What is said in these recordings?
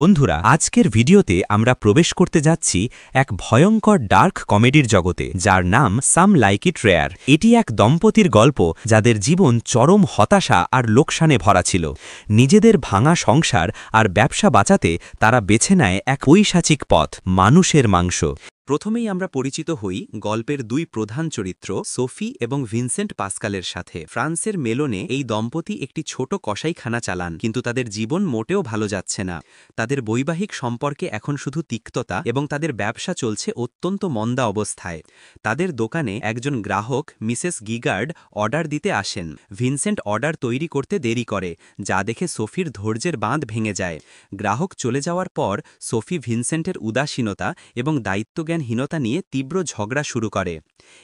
বন্ধুরা, আজকের ভিডিওতে আমরা প্রবেশ করতে যাচ্ছি এক ভয়ঙ্কর ডার্ক কমেডির জগতে, যার নাম সাম লাইক ইট রেয়ার। এটি এক দম্পতির গল্প যাদের জীবন চরম হতাশা আর লোকসানে ভরা ছিল। নিজেদের ভাঙা সংসার আর ব্যবসা বাঁচাতে তারা বেছে নেয় এক পৈশাচিক পথ, মানুষের মাংস। প্রথমেই আমরা পরিচিত হই গল্পের দুই প্রধান চরিত্র সোফি এবং ভিনসেন্ট পাস্কালের সাথে। ফ্রান্সের মেলোনে এই দম্পতি একটি ছোট কসাইখানা চালান, কিন্তু তাদের জীবন মোটেও ভালো যাচ্ছে না। তাদের বৈবাহিক সম্পর্কে এখন শুধু তিক্ততা এবং তাদের ব্যবসা চলছে অত্যন্ত মন্দা অবস্থায়। তাদের দোকানে একজন গ্রাহক মিসেস গিগার্ড অর্ডার দিতে আসেন। ভিনসেন্ট অর্ডার তৈরি করতে দেরি করে, যা দেখে সোফির ধৈর্যের বাঁধ ভেঙে যায়। গ্রাহক চলে যাওয়ার পর সোফি ভিনসেন্টের উদাসীনতা এবং দায়িত্বজ্ঞানহীনতা নিয়ে তীব্র ঝগড়া শুরু করে।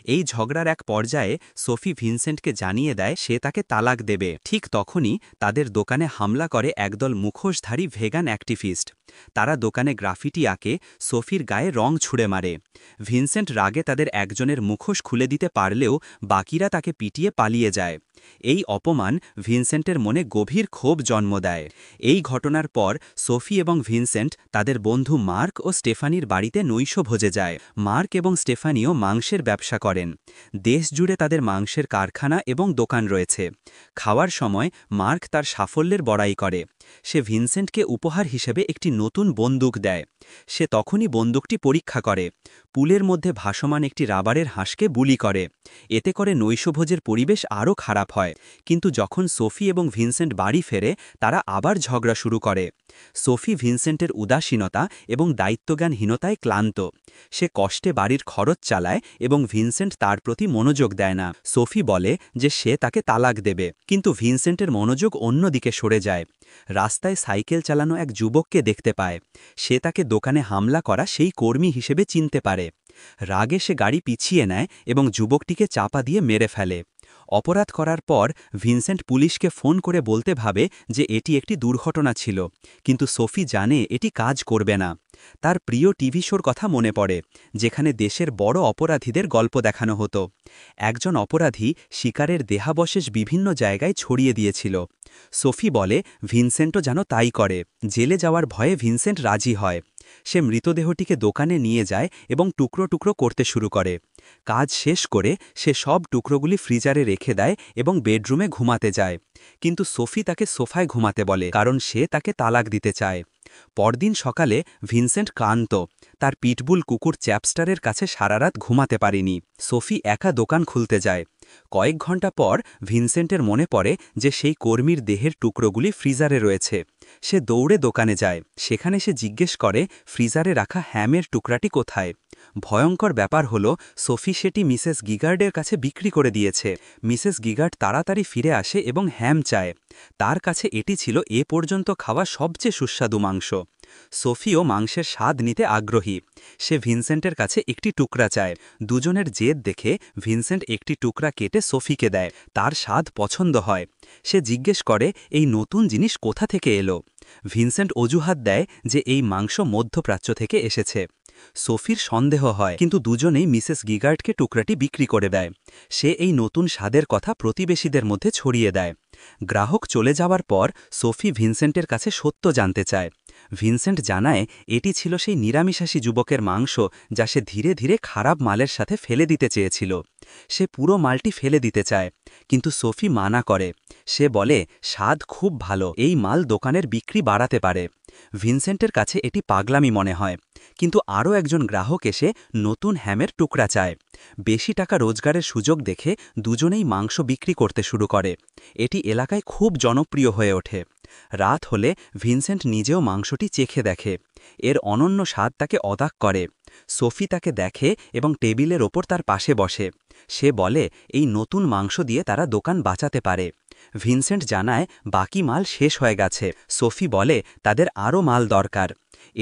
এই ঝগড়ার এক পর্যায়ে সোফি ভিনসেন্টকে জানিয়ে দেয় সে তাকে তালাক দেবে। ঠিক তখনই তাদের দোকানে হামলা করে একদল মুখোশধারী ভেগান অ্যাক্টিভিস্ট। তারা দোকানে গ্রাফিটি আঁকে, সোফির গায়ে রং ছুঁড়ে মারে। ভিনসেন্ট রাগে তাদের একজনের মুখোশ খুলে দিতে পারলেও বাকিরা তাকে পিটিয়ে পালিয়ে যায়। এই অপমান ভিনসেন্টের মনে গভীর ক্ষোভ জন্ম দেয়। এই ঘটনার পর সোফি এবং ভিনসেন্ট তাদের বন্ধু মার্ক ও স্টেফানির বাড়িতে নৈশভোজে যায়। মার্ক এবং স্টেফানিও মাংসের ব্যবসা করেন। দেশ জুড়ে তাদের মাংসের কারখানা এবং দোকান রয়েছে। খাওয়ার সময় মার্ক তার সাফল্যের বড়াই করে। সে ভিনসেন্টকে উপহার হিসেবে একটি নতুন বন্দুক দেয়। সে তখনই বন্দুকটি পরীক্ষা করে। পুলের মধ্যে ভাসমান একটি রাবারের হাঁসকে বুলি করে। এতে করে নৈশভোজের পরিবেশ আরও খারাপ হয়। কিন্তু যখন সোফি এবং ভিনসেন্ট বাড়ি ফেরে, তারা আবার ঝগড়া শুরু করে। সোফি ভিনসেন্টের উদাসীনতা এবং দায়িত্বজ্ঞানহীনতায় ক্লান্ত। সে কষ্টে বাড়ির খরচ চালায় এবং ভিনসেন্ট তার প্রতি মনোযোগ দেয় না। সোফি বলে যে সে তাকে তালাক দেবে, কিন্তু ভিনসেন্টের মনোযোগ অন্যদিকে সরে যায়। রাস্তায় সাইকেল চালানো এক যুবককে দেখতে পায়। সে তাকে দোকানে হামলা করা সেই কর্মী হিসেবে চিনতে পারে। রাগে সে গাড়ি পিছিয়ে নেয় এবং যুবকটিকে চাপা দিয়ে মেরে ফেলে। অপরাধ করার পর ভিনসেন্ট পুলিশকে ফোন করে বলতে ভাবে যে এটি একটি দুর্ঘটনা ছিল, কিন্তু সোফি জানে এটি কাজ করবে না। তার প্রিয় টিভি শোর কথা মনে পড়ে, যেখানে দেশের বড় অপরাধীদের গল্প দেখানো হতো। একজন অপরাধী শিকারের দেহাবশেষ বিভিন্ন জায়গায় ছড়িয়ে দিয়েছিল। সোফি বলে ভিনসেন্টও যেন তাই করে। জেলে যাওয়ার ভয়ে ভিনসেন্ট রাজি হয়। সে মৃতদেহটিকে দোকানে নিয়ে যায় এবং টুকরো টুকরো করতে শুরু করে। কাজ শেষ করে সে সব টুকরোগুলি ফ্রিজারে রেখে দেয় এবং বেডরুমে ঘুমাতে যায়। কিন্তু সোফি তাকে সোফায় ঘুমাতে বলে, কারণ সে তাকে তালাক দিতে চায়। পরদিন সকালে ভিনসেন্ট ক্লান্ত। তার পিটবুল কুকুর চ্যাপস্টারের কাছে সারারাত ঘুমাতে পারেনি। সোফি একা দোকান খুলতে যায়। কয়েক ঘন্টা পর ভিনসেন্টের মনে পড়ে যে সেই কর্মীর দেহের টুকরোগুলি ফ্রিজারে রয়েছে। সে দৌড়ে দোকানে যায়। সেখানে সে জিজ্ঞেস করে ফ্রিজারে রাখা হ্যামের টুকরাটি কোথায়। ভয়ঙ্কর ব্যাপার হলো সোফি সেটি মিসেস গিগার্ডের কাছে বিক্রি করে দিয়েছে। মিসেস গিগার্ড তাড়াতাড়ি ফিরে আসে এবং হ্যাম চায়। তার কাছে এটি ছিল এ পর্যন্ত খাওয়া সবচেয়ে সুস্বাদু মাংস। সোফিও মাংসের স্বাদ নিতে আগ্রহী। সে ভিনসেন্টের কাছে একটি টুকরা চায়। দুজনের জেদ দেখে ভিনসেন্ট একটি টুকরা কেটে সোফিকে দেয়। তার স্বাদ পছন্দ হয়। সে জিজ্ঞেস করে এই নতুন জিনিস কোথা থেকে এলো। ভিনসেন্ট অজুহাত দেয় যে এই মাংস মধ্যপ্রাচ্য থেকে এসেছে। সোফির সন্দেহ হয়, কিন্তু দুজনেই মিসেস গিগার্ডকে টুকরাটি বিক্রি করে দেয়। সে এই নতুন স্বাদের কথা প্রতিবেশীদের মধ্যে ছড়িয়ে দেয়। গ্রাহক চলে যাওয়ার পর সোফি ভিনসেন্টের কাছে সত্য জানতে চায়। ভিনসেন্ট জানায় এটি ছিল সেই নিরামিষাশী যুবকের মাংস যা সে ধীরে ধীরে খারাপ মালের সাথে ফেলে দিতে চেয়েছিল। সে পুরো মালটি ফেলে দিতে চায়, কিন্তু সোফি মানা করে। সে বলে স্বাদ খুব ভালো, এই মাল দোকানের বিক্রি বাড়াতে পারে। ভিনসেন্টের কাছে এটি পাগলামি মনে হয়, কিন্তু আরও একজন গ্রাহক এসে নতুন হ্যামের টুকরা চায়। বেশি টাকা রোজগারের সুযোগ দেখে দুজনেই মাংস বিক্রি করতে শুরু করে। এটি এলাকায় খুব জনপ্রিয় হয়ে ওঠে। রাত হলে ভিনসেন্ট নিজেও মাংসটি চেখে দেখে। এর অনন্য স্বাদ তাকে অবাক করে। সোফি তাকে দেখে এবং টেবিলের ওপর তার পাশে বসে। সে বলে এই নতুন মাংস দিয়ে তারা দোকান বাঁচাতে পারে। ভিনসেন্ট জানায় বাকি মাল শেষ হয়ে গেছে। সোফি বলে তাদের আরও মাল দরকার।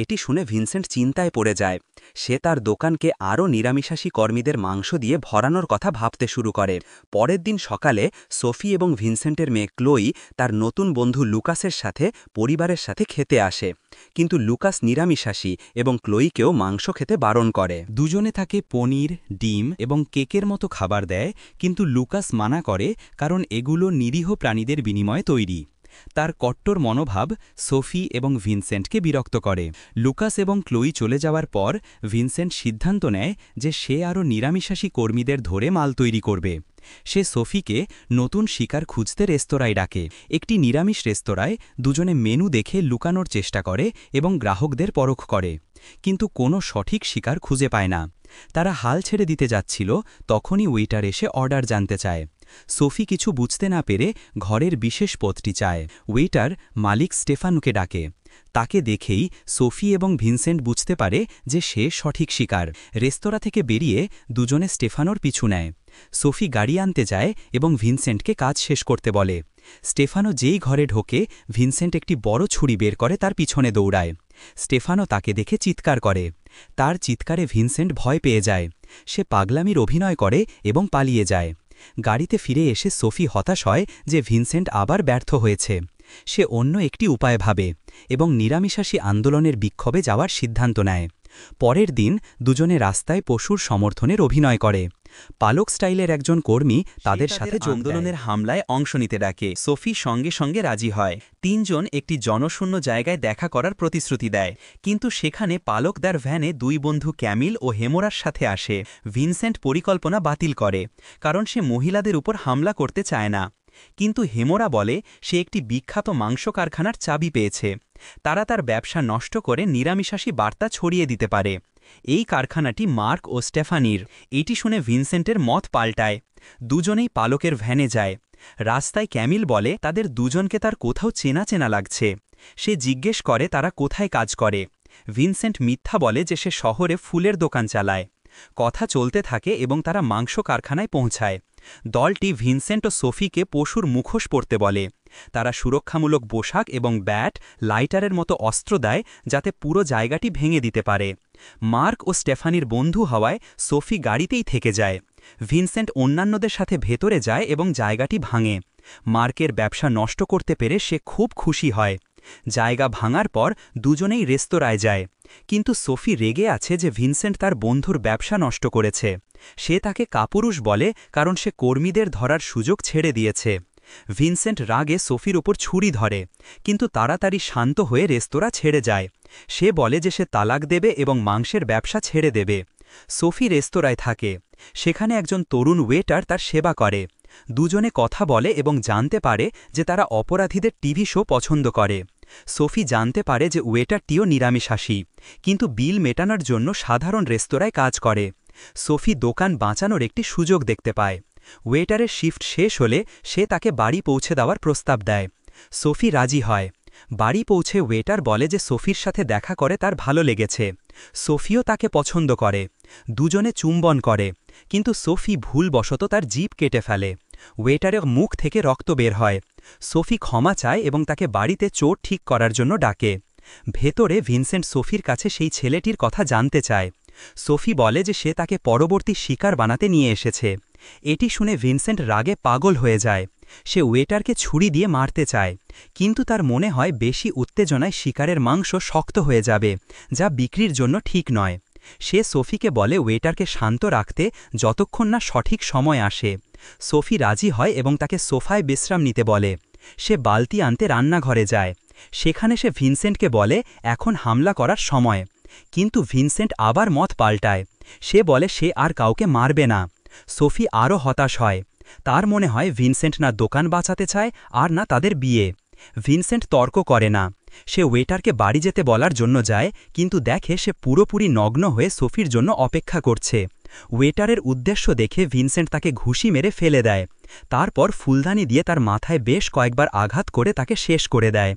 এটি শুনে ভিনসেন্ট চিন্তায় পড়ে যায়। সে তার দোকানকে আরও নিরামিষাশী কর্মীদের মাংস দিয়ে ভরানোর কথা ভাবতে শুরু করে। পরের দিন সকালে সোফি এবং ভিনসেন্টের মেয়ে ক্লোই তার নতুন বন্ধু লুকাসের সাথে পরিবারের সাথে খেতে আসে, কিন্তু লুকাস নিরামিষাশী এবং ক্লোইকেও মাংস খেতে বারণ করে। দুজনে তাকে পনির, ডিম এবং কেকের মতো খাবার দেয়, কিন্তু লুকাস মানা করে কারণ এগুলো নিরীহ প্রাণীদের বিনিময়ে তৈরি। তার কট্টর মনোভাব সোফি এবং ভিনসেন্টকে বিরক্ত করে। লুকাস এবং ক্লোই চলে যাওয়ার পর ভিনসেন্ট সিদ্ধান্ত নেয় যে সে আরও নিরামিষাশী কর্মীদের ধরে মাল তৈরি করবে। সে সোফিকে নতুন শিকার খুঁজতে রেস্তোরাঁয় ডাকে। একটি নিরামিষ রেস্তোরাঁয় দুজনে মেনু দেখে লুকানোর চেষ্টা করে এবং গ্রাহকদের পরখ করে, কিন্তু কোনো সঠিক শিকার খুঁজে পায় না। তারা হাল ছেড়ে দিতে যাচ্ছিল, তখনই ওয়েটার এসে অর্ডার জানতে চায়। সোফি কিছু বুঝতে না পেরে ঘরের বিশেষ পদটি চায়। ওয়েটার মালিক স্টেফানোকে ডাকে। তাকে দেখেই সোফি এবং ভিনসেন্ট বুঝতে পারে যে সে সঠিক শিকার। রেস্তোরাঁ থেকে বেরিয়ে দুজনে স্টেফানোর পিছু নেয়। সোফি গাড়ি আনতে যায় এবং ভিনসেন্টকে কাজ শেষ করতে বলে। স্টেফানো যেই ঘরে ঢোকে, ভিনসেন্ট একটি বড় ছুরি বের করে তার পিছনে দৌড়ায়। স্টেফানো তাকে দেখে চিৎকার করে। তার চিৎকারে ভিনসেন্ট ভয় পেয়ে যায়। সে পাগলামির অভিনয় করে এবং পালিয়ে যায়। গাড়িতে ফিরে এসে সোফি হতাশ হয় যে ভিনসেন্ট আবার ব্যর্থ হয়েছে। সে অন্য একটি উপায় ভাবে এবং নিরামিষাশী আন্দোলনের বিক্ষোভে যাওয়ার সিদ্ধান্ত নেয়। পরের দিন দুজনে রাস্তায় পশুর সমর্থনের অভিনয় করে। পালক স্টাইলের একজন কর্মী তাদের সাথে আন্দোলনের হামলায় অংশ নিতে ডাকে। সোফি সঙ্গে সঙ্গে রাজি হয়। তিনজন একটি জনশূন্য জায়গায় দেখা করার প্রতিশ্রুতি দেয়, কিন্তু সেখানে পালকদার ভ্যানে দুই বন্ধু ক্যামিল ও হেমোরার সাথে আসে। ভিনসেন্ট পরিকল্পনা বাতিল করে, কারণ সে মহিলাদের উপর হামলা করতে চায় না। কিন্তু হেমোরা বলে সে একটি বিখ্যাত মাংস কারখানার চাবি পেয়েছে। তারা তার ব্যবসা নষ্ট করে নিরামিষাশী বার্তা ছড়িয়ে দিতে পারে। এই কারখানাটি মার্ক ও স্টেফানির। এটি শুনে ভিনসেন্টের মত পাল্টায়। দুজনেই পালকের ভ্যানে যায়। রাস্তায় ক্যামিল বলে তাদের দুজনকে তার কোথাও চেনা চেনা লাগছে। সে জিজ্ঞেস করে তারা কোথায় কাজ করে। ভিনসেন্ট মিথ্যা বলে যে সে শহরে ফুলের দোকান চালায়। কথা চলতে থাকে এবং তারা মাংস কারখানায় পৌঁছায়। দলটি ভিনসেন্ট ও সোফিকে পশুর মুখোশ পরতে বলে। তারা সুরক্ষামূলক পোশাক এবং ব্যাট, লাইটারের মতো অস্ত্র দেয় যাতে পুরো জায়গাটি ভেঙে দিতে পারে। মার্ক ও স্টেফানির বন্ধু হওয়ায় সোফি গাড়িতেই থেকে যায়। ভিনসেন্ট অন্যান্যদের সাথে ভেতরে যায় এবং জায়গাটি ভাঙে। মার্কের ব্যবসা নষ্ট করতে পেরে সে খুব খুশি হয়। জায়গা ভাঙার পর দুজনেই রেস্তোরাঁয় যায়, কিন্তু সোফি রেগে আছে যে ভিনসেন্ট তার বন্ধুর ব্যবসা নষ্ট করেছে। সে তাকে কাপুরুষ বলে কারণ সে কর্মীদের ধরার সুযোগ ছেড়ে দিয়েছে। ভিনসেন্ট রাগে সোফির উপর ছুরি ধরে, কিন্তু তাড়াতাড়ি শান্ত হয়ে রেস্তোরাঁ ছেড়ে যায়। সে বলে যে সে তালাক দেবে এবং মাংসের ব্যবসা ছেড়ে দেবে। সোফি রেস্তোরাঁয় থাকে। সেখানে একজন তরুণ ওয়েটার তার সেবা করে। দুজনে কথা বলে এবং জানতে পারে যে তারা অপরাধীদের টিভি শো পছন্দ করে। সোফি জানতে পারে যে ওয়েটারটিও নিরামিষাশী, কিন্তু বিল মেটানোর জন্য সাধারণ রেস্তোরাঁয় কাজ করে। সোফি দোকান বাঁচানোর একটি সুযোগ দেখতে পায়। ওয়েটারের শিফট শেষ হলে সে তাকে বাড়ি পৌঁছে দেওয়ার প্রস্তাব দেয়। সোফি রাজি হয়। বাড়ি পৌঁছে ওয়েটার বলে যে সোফির সাথে দেখা করে তার ভালো লেগেছে। সোফিও তাকে পছন্দ করে। দুজনে চুম্বন করে, কিন্তু সোফি ভুলবশত তার জিভ কেটে ফেলে। ওয়েটারের মুখ থেকে রক্ত বের হয়। সোফি ক্ষমা চায় এবং তাকে বাড়িতে চোট ঠিক করার জন্য ডাকে। ভেতরে ভিনসেন্ট সোফির কাছে সেই ছেলেটির কথা জানতে চায়। সোফি বলে যে সে তাকে পরবর্তী শিকার বানাতে নিয়ে এসেছে। এটি শুনে ভিনসেন্ট রাগে পাগল হয়ে যায়। সে ওয়েটারকে ছুরি দিয়ে মারতে চায়, কিন্তু তার মনে হয় বেশি উত্তেজনায় শিকারের মাংস শক্ত হয়ে যাবে, যা বিক্রির জন্য ঠিক নয়। সে সোফিকে বলে ওয়েটারকে শান্ত রাখতে যতক্ষণ না সঠিক সময় আসে। সোফি রাজি হয় এবং তাকে সোফায় বিশ্রাম নিতে বলে। সে বালতি আনতে রান্নাঘরে যায়। সেখানে সে ভিনসেন্টকে বলে এখন হামলা করার সময়, কিন্তু ভিনসেন্ট আবার মত পাল্টায়। সে বলে সে আর কাউকে মারবে না। সোফি আরও হতাশ হয়। তার মনে হয় ভিনসেন্ট না দোকান বাঁচাতে চায় আর না তাদের বিয়ে। ভিনসেন্ট তর্ক করে না। সে ওয়েটারকে বাড়ি যেতে বলার জন্য যায়, কিন্তু দেখে সে পুরোপুরি নগ্ন হয়ে সোফির জন্য অপেক্ষা করছে। ওয়েটারের উদ্দেশ্য দেখে ভিনসেন্ট তাকে ঘুষি মেরে ফেলে দেয়। তারপর ফুলদানি দিয়ে তার মাথায় বেশ কয়েকবার আঘাত করে তাকে শেষ করে দেয়।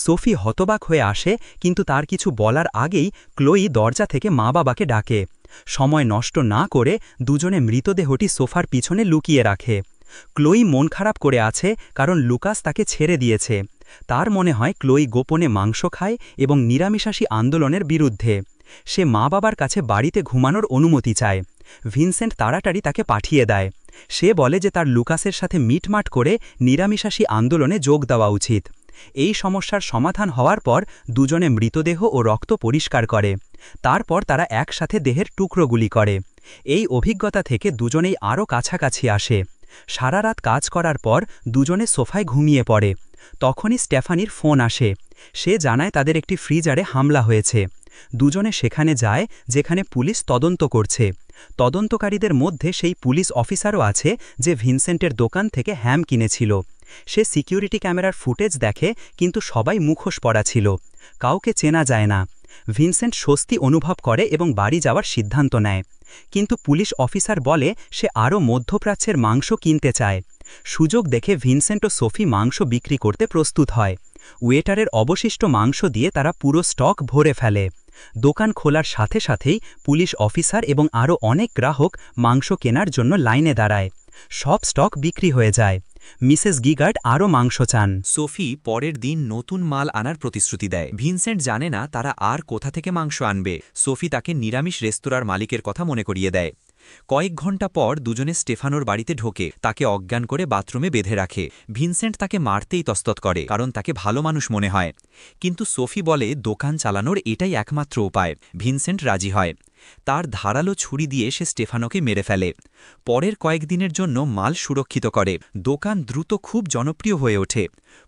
সোফি হতবাক হয়ে আসে, কিন্তু তার কিছু বলার আগেই ক্লোই দরজা থেকে মা বাবাকে ডাকে। সময় নষ্ট না করে দুজনে মৃতদেহটি সোফার পিছনে লুকিয়ে রাখে। ক্লোই মন খারাপ করে আছে কারণ লুকাস তাকে ছেড়ে দিয়েছে। তার মনে হয় ক্লোই গোপনে মাংস খায় এবং নিরামিষাশী আন্দোলনের বিরুদ্ধে। সে মা বাবার কাছে বাড়িতে ঘুমানোর অনুমতি চায়। ভিনসেন্ট তাড়াতাড়ি তাকে পাঠিয়ে দেয়। সে বলে যে তার লুকাসের সাথে মিটমাট করে নিরামিষাশী আন্দোলনে যোগ দেওয়া উচিত। এই সমস্যার সমাধান হওয়ার পর দুজনে মৃতদেহ ও রক্ত পরিষ্কার করে। তারপর তারা একসাথে দেহের টুকরোগুলি করে। এই অভিজ্ঞতা থেকে দুজনেই আরও কাছাকাছি আসে। সারা রাত কাজ করার পর দুজনে সোফায় ঘুমিয়ে পড়ে। তখনই স্টেফানির ফোন আসে। সে জানায় তাদের একটি ফ্রিজারে হামলা হয়েছে। দুজনে সেখানে যায় যেখানে পুলিশ তদন্ত করছে। তদন্তকারীদের মধ্যে সেই পুলিশ অফিসারও আছে যে ভিনসেন্টের দোকান থেকে হ্যাম কিনেছিল। সে সিকিউরিটি ক্যামেরার ফুটেজ দেখে, কিন্তু সবাই মুখোশ পরা ছিল, কাউকে চেনা যায় না। ভিনসেন্ট স্বস্তি অনুভব করে এবং বাড়ি যাওয়ার সিদ্ধান্ত নেয়। কিন্তু পুলিশ অফিসার বলে সে আরও মধ্যপ্রাচ্যের মাংস কিনতে চায়। সুযোগ দেখে ভিনসেন্ট ও সোফি মাংস বিক্রি করতে প্রস্তুত হয়। ওয়েটারের অবশিষ্ট মাংস দিয়ে তারা পুরো স্টক ভরে ফেলে। দোকান খোলার সাথে সাথেই পুলিশ অফিসার এবং আরও অনেক গ্রাহক মাংস কেনার জন্য লাইনে দাঁড়ায়। সব স্টক বিক্রি হয়ে যায়। মিসেস গিগার্ড আরও মাংস চান। সোফি পরের দিন নতুন মাল আনার প্রতিশ্রুতি দেয়। ভিনসেন্ট জানে না তারা আর কোথা থেকে মাংস আনবে। সোফি তাকে নিরামিষ রেস্তোরাঁর মালিকের কথা মনে করিয়ে দেয়। কয়েক ঘন্টা পর দুজনে স্টেফানোর বাড়িতে ঢোকে, তাকে অজ্ঞান করে বাথরুমে বেঁধে রাখে। ভিনসেন্ট তাকে মারতেই তস্তত করে, কারণ তাকে ভালো মানুষ মনে হয়। কিন্তু সোফি বলে দোকান চালানোর এটাই একমাত্র উপায়। ভিনসেন্ট রাজি হয়। তার ধারালো ছুরি দিয়ে সে স্টেফানোকে মেরে ফেলে। পরের কয়েকদিনের জন্য মাল সুরক্ষিত করে। দোকান দ্রুত খুব জনপ্রিয় হয়ে ওঠে।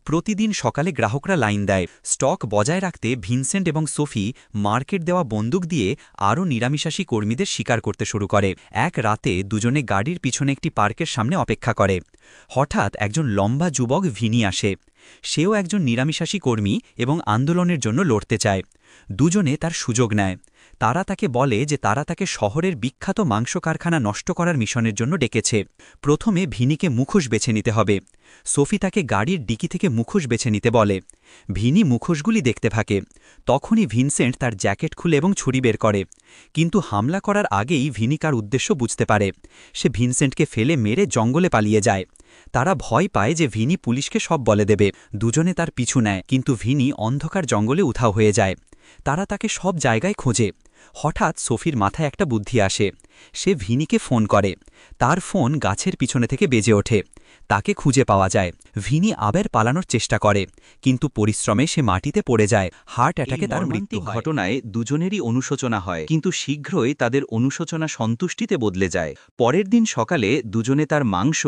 প্রতিদিন সকালে গ্রাহকরা লাইন দেয়। স্টক বজায় রাখতে ভিনসেন্ট এবং সোফি মার্কেট দেওয়া বন্দুক দিয়ে আরও নিরামিষাশী কর্মীদের শিকার করতে শুরু করে। এক রাতে দুজনে গাড়ির পিছনে একটি পার্কের সামনে অপেক্ষা করে। হঠাৎ একজন লম্বা যুবক ভিনি আসে। সেও একজন নিরামিষাশী কর্মী এবং আন্দোলনের জন্য লড়তে চায়। দুজনে তার সুযোগ নেয়। তারা তাকে বলে যে তারা তাকে শহরের বিখ্যাত মাংস কারখানা নষ্ট করার মিশনের জন্য ডেকেছে। প্রথমে ভিনিকে মুখোশ বেছে নিতে হবে। সোফি তাকে গাড়ির ডিকি থেকে মুখোশ বেছে নিতে বলে। ভিনি মুখোশগুলি দেখতে থাকে। তখনই ভিনসেন্ট তার জ্যাকেট খুলে এবং ছুরি বের করে। কিন্তু হামলা করার আগেই ভিনিকার উদ্দেশ্য বুঝতে পারে। সে ভিনসেন্টকে ফেলে মেরে জঙ্গলে পালিয়ে যায়। তারা ভয় পায় যে ভিনি পুলিশকে সব বলে দেবে। দুজনে তার পিছু নেয়, কিন্তু ভিনি অন্ধকার জঙ্গলে উধাও হয়ে যায়। তারা তাকে সব জায়গায় খোঁজে। হঠাৎ সোফির মাথায় একটা বুদ্ধি আসে। সে ভিনিকে ফোন করে। তার ফোন গাছের পিছনে থেকে বেজে ওঠে। তাকে খুঁজে পাওয়া যায়। ভিনি আবার পালানোর চেষ্টা করে, কিন্তু পরিশ্রমে সে মাটিতে পড়ে যায়। হার্ট অ্যাটাকে তার মৃত্যু হয়। ঘটনায় দুজনেরই অনুশোচনা হয়, কিন্তু শীঘ্রই তাদের অনুশোচনা সন্তুষ্টিতে বদলে যায়। পরের দিন সকালে দুজনে তার মাংস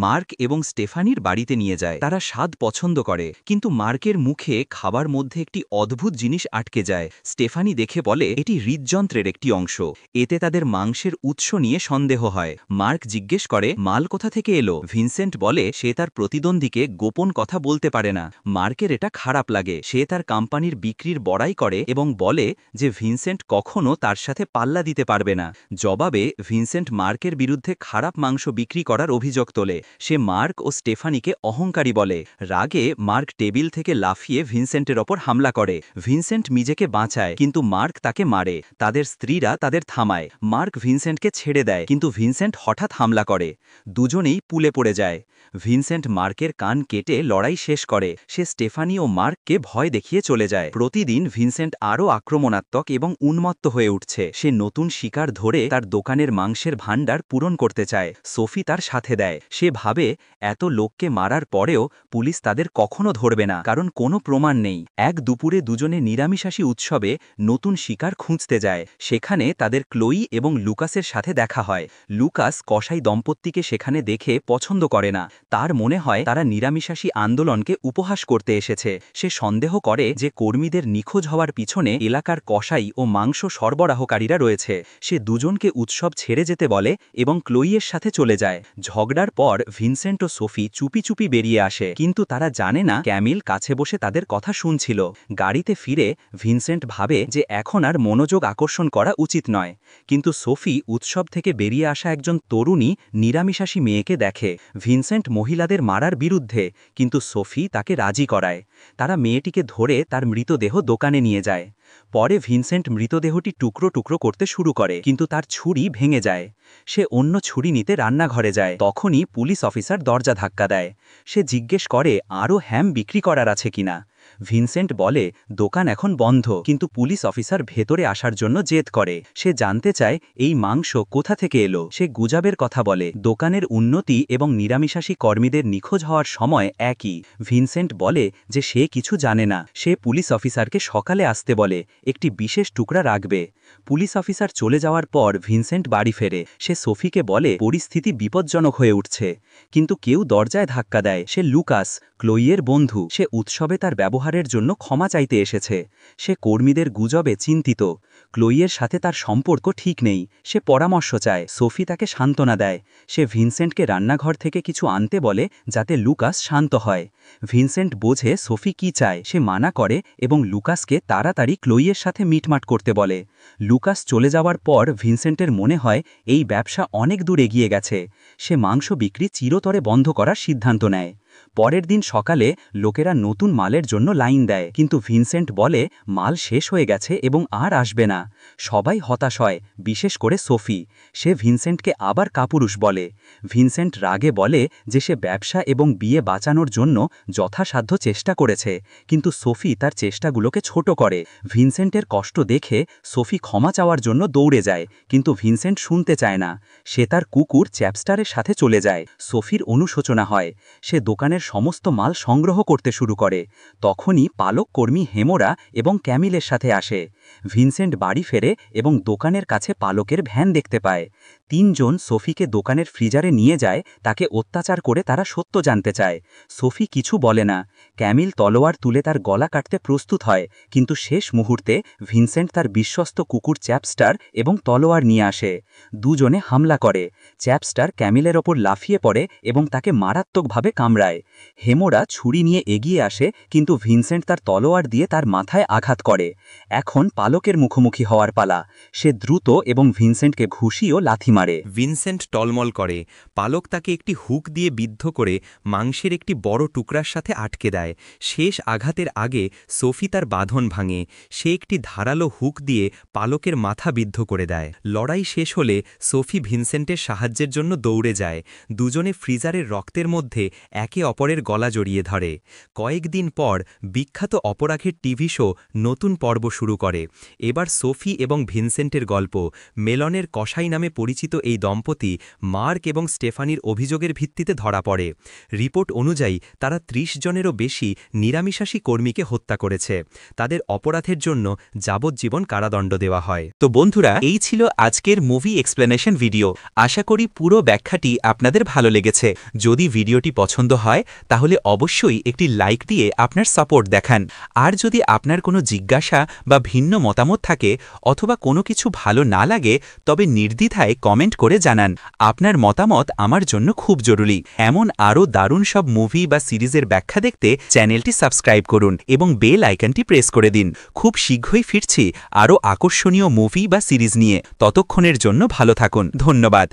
মার্ক এবং স্টেফানির বাড়িতে নিয়ে যায়। তারা স্বাদ পছন্দ করে, কিন্তু মার্কের মুখে খাবার মধ্যে একটি অদ্ভুত জিনিস আটকে যায়। স্টেফানি দেখে বলে এটি হৃদযন্ত্রের একটি অংশ। এতে তাদের মাংসের উৎস নিয়ে সন্দেহ হয়। মার্ক জিজ্ঞেস করে মাল কোথা থেকে এলো। ভিনসেন্ট বলে সে তার প্রতিদ্বন্দ্বীকে গোপন কথা বলতে পারে না। মার্কের এটা খারাপ লাগে। সে তার কোম্পানির বিক্রির বড়াই করে এবং বলে যে ভিনসেন্ট কখনো তার সাথে পাল্লা দিতে পারবে না। জবাবে ভিনসেন্ট মার্কের বিরুদ্ধে খারাপ মাংস বিক্রি করার অভিযোগ তোলে। সে মার্ক ও স্টেফানিকে অহংকারী বলে। রাগে মার্ক টেবিল থেকে লাফিয়ে ভিনসেন্টের ওপর হামলা করে। ভিনসেন্ট নিজেকে বাঁচায়, কিন্তু মার্ক তাকে মারে। তাদের স্ত্রীরা তাদের থামায়। মার্ক ভিনসেন্টকে ছেড়ে দেয়, কিন্তু ভিনসেন্ট হঠাৎ হামলা করে। দুজনেই পুলে পড়ে যায়। ভিনসেন্ট মার্কের কান কেটে লড়াই শেষ করে। সে স্টেফানি ও মার্ককে ভয় দেখিয়ে চলে যায়। প্রতিদিন ভিনসেন্ট আরও আক্রমণাত্মক এবং উন্মত্ত হয়ে উঠছে। সে নতুন শিকার ধরে তার দোকানের মাংসের ভাণ্ডার পূরণ করতে চায়। সোফি তার সাথে দেয়। সে ভাবে এত লোককে মারার পরেও পুলিশ তাদের কখনো ধরবে না, কারণ কোনো প্রমাণ নেই। এক দুপুরে দুজনে নিরামিষাশী উৎসবে নতুন শিকার খুঁজতে যায়। সেখানে তাদের ক্লোই এবং লুকাসের সাথে দেখা হয়। লুকাস কসাই দম্পতিকে সেখানে দেখে পছন্দ করে না। তার মনে হয় তারা নিরামিষাশী আন্দোলনকে উপহাস করতে এসেছে। সে সন্দেহ করে যে কর্মীদের নিখোঁজ হওয়ার পিছনে এলাকার কসাই ও মাংস সরবরাহকারীরা রয়েছে। সে দুজনকে উৎসব ছেড়ে যেতে বলে এবং ক্লোইয়ের সাথে চলে যায়। ঝগড়ার পর ভিনসেন্ট ও সোফি চুপি চুপি বেরিয়ে আসে, কিন্তু তারা জানে না ক্যামিল কাছে বসে তাদের কথা শুনছিল। গাড়িতে ফিরে ভিনসেন্ট ভাবে যে এখন আর মনোযোগ আকর্ষণ করা উচিত নয়। কিন্তু সোফি উৎসব থেকে বেরিয়ে আসা একজন তরুণী নিরামিষাশী মেয়েকে দেখে। ভিনসেন্ট মহিলাদের মারার বিরুদ্ধে, কিন্তু সোফি তাকে রাজি করায়। তারা মেয়েটিকে ধরে তার মৃতদেহ দোকানে নিয়ে যায়। পরে ভিনসেন্ট মৃতদেহটি টুকরো টুকরো করতে শুরু করে, কিন্তু তার ছুরি ভেঙে যায়। সে অন্য ছুরি নিতে রান্নাঘরে যায়। তখনই পুলিশ অফিসার দরজা ধাক্কা দেয়। সে জিজ্ঞেস করে আরও হ্যাম বিক্রি করার আছে কিনা। ভিনসেন্ট বলে দোকান এখন বন্ধ, কিন্তু পুলিশ অফিসার ভেতরে আসার জন্য জেদ করে। সে জানতে চায় এই মাংস কোথা থেকে এলো। সে গুজবের কথা বলে দোকানের উন্নতি এবং নিরামিষাশী কর্মীদের নিখোঁজ হওয়ার সময় একই। ভিনসেন্ট বলে যে সে কিছু জানে না। সে পুলিশ অফিসারকে সকালে আসতে বলে, একটি বিশেষ টুকরা রাখবে। পুলিশ অফিসার চলে যাওয়ার পর ভিনসেন্ট বাড়ি ফেরে। সে সোফিকে বলে পরিস্থিতি বিপজ্জনক হয়ে উঠছে, কিন্তু কেউ দরজায় ধাক্কা দেয়। সে লুকাস, ক্লোইয়ের বন্ধু। সে উৎসবে তার ব্যবহারের জন্য ক্ষমা চাইতে এসেছে। সে কর্মীদের গুজবে চিন্তিত। ক্লোইয়ের সাথে তার সম্পর্ক ঠিক নেই। সে পরামর্শ চায়। সোফি তাকে সান্ত্বনা দেয়। সে ভিনসেন্টকে রান্নাঘর থেকে কিছু আনতে বলে যাতে লুকাস শান্ত হয়। ভিনসেন্ট বোঝে সোফি কি চায়। সে মানা করে এবং লুকাসকে তাড়াতাড়ি ক্লোইয়ের সাথে মিটমাট করতে বলে। লুকাস চলে যাওয়ার পর ভিনসেন্টের মনে হয় এই ব্যবসা অনেক দূর এগিয়ে গেছে। সে মাংস বিক্রি চিরতরে বন্ধ করার সিদ্ধান্ত নেয়। পরের দিন সকালে লোকেরা নতুন মালের জন্য লাইন দেয়, কিন্তু ভিনসেন্ট বলে মাল শেষ হয়ে গেছে এবং আর আসবে না। সবাই হতাশ হয়, বিশেষ করে সোফি। সে ভিনসেন্টকে আবার কাপুরুষ বলে। ভিনসেন্ট রাগে বলে যে সে ব্যবসা এবং বিয়ে বাঁচানোর জন্য যথাসাধ্য চেষ্টা করেছে, কিন্তু সোফি তার চেষ্টাগুলোকে ছোট করে। ভিনসেন্টের কষ্ট দেখে সোফি ক্ষমা চাওয়ার জন্য দৌড়ে যায়, কিন্তু ভিনসেন্ট শুনতে চায় না। সে তার কুকুর চ্যাপস্টারের সাথে চলে যায়। সোফির অনুশোচনা হয়। সে দোকানের সমস্ত মাল সংগ্রহ করতে শুরু করে। তখনই পালক কর্মী হেমোরা এবং ক্যামিলের সাথে আসে। ভিনসেন্ট বাড়ি ফেরে এবং দোকানের কাছে পালকের ভ্যান দেখতে পায়। 3 জন সোফিকে দোকানের ফ্রিজারে নিয়ে যায়। তাকে অত্যাচার করে তারা সত্য জানতে চায়। সোফি কিছু বলে না। ক্যামিল তলোয়ার তুলে তার গলা কাটতে প্রস্তুত হয়, কিন্তু শেষ মুহূর্তে ভিনসেন্ট তার বিশ্বস্ত কুকুর চ্যাপস্টার এবং তলোয়ার নিয়ে আসে। দুজনে হামলা করে। চ্যাপস্টার ক্যামিলের ওপর লাফিয়ে পড়ে এবং তাকে মারাত্মকভাবে কামড়ায়। হেমোরা ছুরি নিয়ে এগিয়ে আসে, কিন্তু ভিনসেন্ট তার তলোয়ার দিয়ে তার মাথায় আঘাত করে। এখন পালকের মুখোমুখি হওয়ার পালা। সে দ্রুত এবং ভিনসেন্টকে ঘুষি ও লাথি মারে। ভিনসেন্ট টলমল করে। পালক তাকে একটি হুক দিয়ে বিদ্ধ করে মাংসের একটি বড় টুকরার সাথে আটকে দেয়। শেষ আঘাতের আগে সোফি তার বাঁধন ভাঙে। সে একটি ধারালো হুক দিয়ে পালকের মাথা বিদ্ধ করে দেয়। লড়াই শেষ হলে সোফি ভিনসেন্টের সাহায্যের জন্য দৌড়ে যায়। দুজনে ফ্রিজারের রক্তের মধ্যে একে অপরের গলা জড়িয়ে ধরে। কয়েকদিন পর বিখ্যাত অপরাধের টিভি শো নতুন পর্ব শুরু করে। এবার সোফি এবং ভিনসেন্টের গল্প। মেলনের কসাই নামে পরিচিত এই দম্পতি মার্ক এবং স্টেফানির অভিযোগের ভিত্তিতে ধরা পড়ে। রিপোর্ট অনুযায়ী তারা 30 জনেরও বেশি নিরামিষাশী কর্মীকে হত্যা করেছে। তাদের অপরাধের জন্য যাবজ্জীবন কারাদণ্ড দেওয়া হয়। তো বন্ধুরা, এই ছিল আজকের মুভি এক্সপ্লেনেশন ভিডিও। আশা করি পুরো ব্যাখ্যাটি আপনাদের ভালো লেগেছে। যদি ভিডিওটি পছন্দ হয় তাহলে অবশ্যই একটি লাইক দিয়ে আপনার সাপোর্ট দেখান। আর যদি আপনার কোনো জিজ্ঞাসা বা ভিন্ন মতামত থাকে অথবা কোনো কিছু ভালো না লাগে, তবে নির্দ্বিধায় কমেন্ট করে জানান। আপনার মতামত আমার জন্য খুব জরুরি। এমন আরও দারুণ সব মুভি বা সিরিজের ব্যাখ্যা দেখতে চ্যানেলটি সাবস্ক্রাইব করুন এবং বেল আইকনটি প্রেস করে দিন। খুব শীঘ্রই ফিরছি আরও আকর্ষণীয় মুভি বা সিরিজ নিয়ে। ততক্ষণের জন্য ভালো থাকুন। ধন্যবাদ।